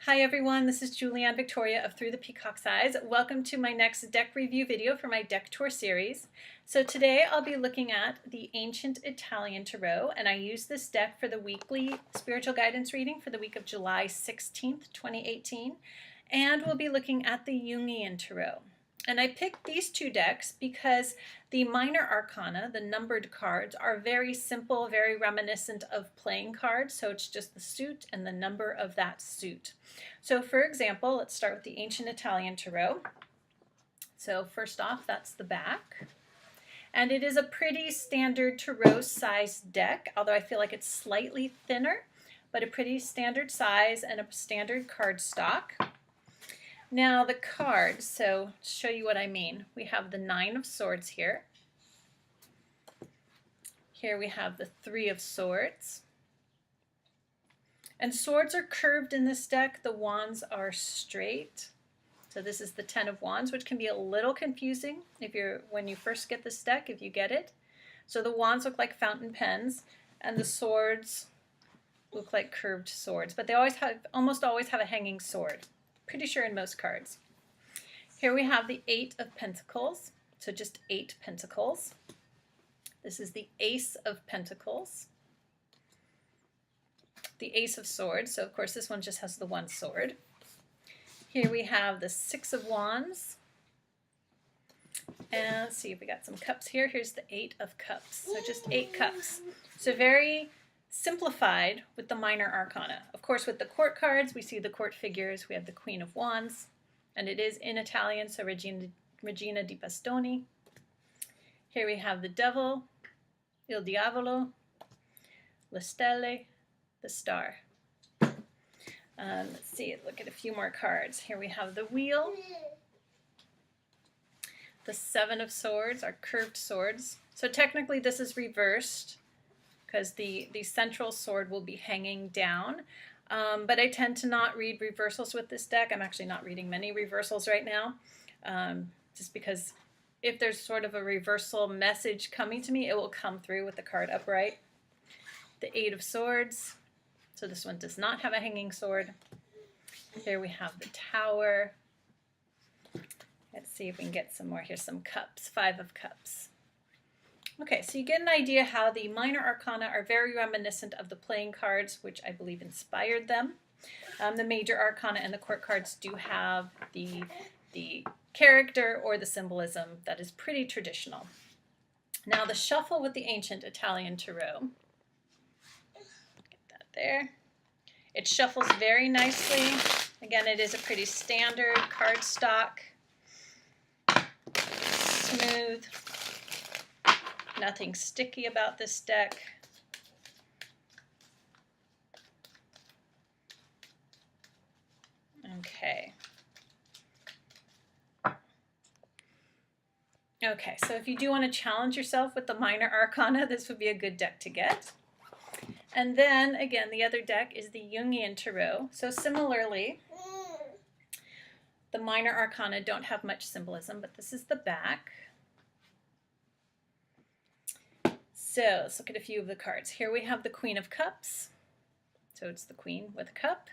Hi everyone, this is Julianne Victoria of Through the Peacock's Eyes. Welcome to my next deck review video for my deck tour series. So today I'll be looking at the Ancient Italian Tarot, and I use this deck for the weekly spiritual guidance reading for the week of July 16th, 2018. And we'll be looking at the Jungian Tarot. And I picked these two decks because the minor arcana, the numbered cards, are very simple, very reminiscent of playing cards. So it's just the suit and the number of that suit. So for example, let's start with the Ancient Italian Tarot. So first off, that's the back. And it is a pretty standard tarot size deck, although I feel like it's slightly thinner, but a pretty standard size and a standard card stock. Now the cards, so to show you what I mean, we have the Nine of Swords here. Here we have the Three of Swords. And swords are curved in this deck, the wands are straight. So this is the Ten of Wands, which can be a little confusing when you first get this deck, if you get it. So the wands look like fountain pens, and the swords look like curved swords, but they almost always have a hanging sword. Pretty sure in most cards. Here we have the Eight of Pentacles, so just 8 pentacles. This is the Ace of Pentacles. The Ace of Swords, so of course this one just has the one sword. Here we have the Six of Wands. And let's see if we got some cups here. Here's the Eight of Cups, so just 8 cups. So very simplified with the minor arcana. Of course, with the court cards, we see the court figures. We have the Queen of Wands, and it is in Italian, so Regina di Bastoni. Here we have the Devil, Il Diavolo, Le Stelle, the Star. Let's see, look at a few more cards. Here we have the Wheel. The Seven of Swords are curved swords. So technically this is reversed, because the central sword will be hanging down. But I tend to not read reversals with this deck. I'm actually not reading many reversals right now, just because if there's sort of a reversal message coming to me, it will come through with the card upright. The Eight of Swords, so this one does not have a hanging sword. Here we have the Tower. Let's see if we can get some more. Here's some cups, 5 of Cups. Okay, so you get an idea how the minor arcana are very reminiscent of the playing cards, which I believe inspired them. The major arcana and the court cards do have the character or the symbolism that is pretty traditional. Now the shuffle with the Ancient Italian Tarot. Get that there. It shuffles very nicely. Again, it is a pretty standard card stock. Smooth. Nothing sticky about this deck. Okay. Okay, so if you do want to challenge yourself with the minor arcana, this would be a good deck to get. And then, again, the other deck is the Jungian Tarot. So similarly, the minor arcana don't have much symbolism, but this is the back. So let's look at a few of the cards. Here we have the Queen of Cups. So it's the Queen with a cup.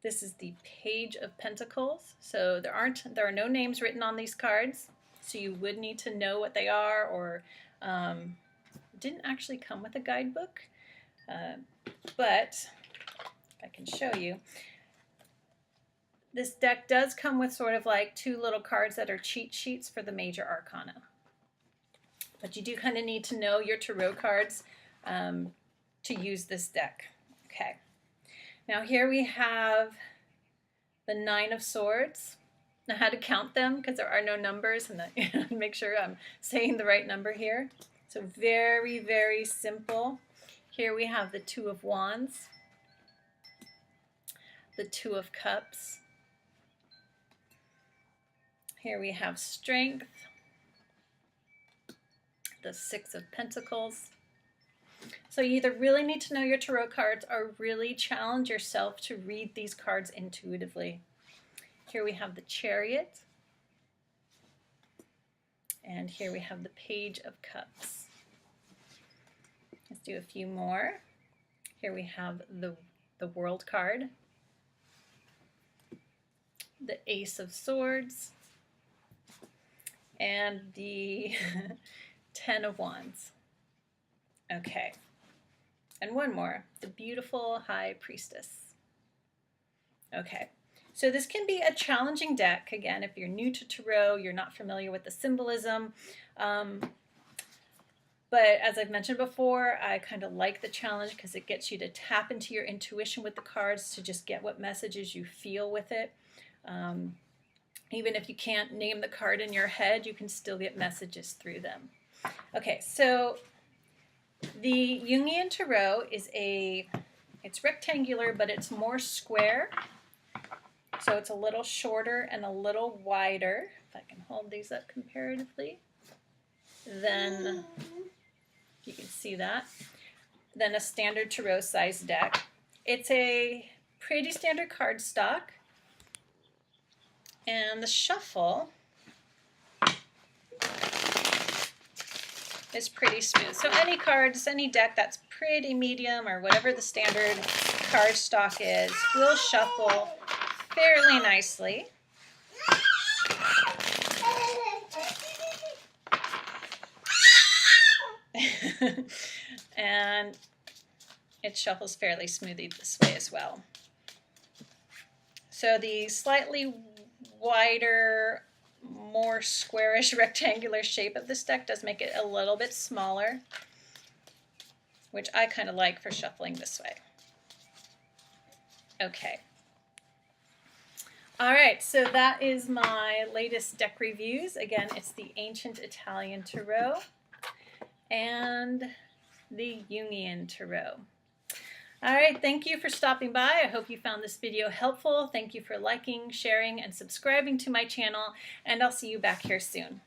This is the Page of Pentacles. So there are no names written on these cards, so you would need to know what they are, or didn't actually come with a guidebook, but I can show you. This deck does come with sort of like 2 little cards that are cheat sheets for the major arcana. But you do kind of need to know your tarot cards to use this deck. Okay. Now here we have the Nine of Swords. Now how to count them, because there are no numbers, and make sure I'm saying the right number here. So very, very simple. Here we have the Two of Wands, the Two of Cups. Here we have Strength, the Six of Pentacles. So you either really need to know your tarot cards or really challenge yourself to read these cards intuitively. Here we have the Chariot. And here we have the Page of Cups. Let's do a few more. Here we have the World card. the Ace of Swords, and the Ten of Wands. Okay, and one more, the beautiful High Priestess. Okay, so this can be a challenging deck. Again, if you're new to Tarot, you're not familiar with the symbolism. But as I've mentioned before, I kind of like the challenge because it gets you to tap into your intuition with the cards to just get what messages you feel with it. Even if you can't name the card in your head, you can still get messages through them. Okay, so the Jungian Tarot is it's rectangular, but it's more square. So it's a little shorter and a little wider, if I can hold these up comparatively, then you can see that, then a standard Tarot size deck. It's a pretty standard cardstock, and the shuffle is pretty smooth. So any cards, any deck that's pretty medium or whatever the standard cardstock is will shuffle fairly nicely. And it shuffles fairly smoothly this way as well. So the slightly wider, more squarish rectangular shape of this deck does make it a little bit smaller, which I kind of like for shuffling this way. Okay. All right, so that is my latest deck reviews. Again, it's the Ancient Italian Tarot and the Jungian Tarot. All right, thank you for stopping by. I hope you found this video helpful. Thank you for liking, sharing, and subscribing to my channel, and I'll see you back here soon.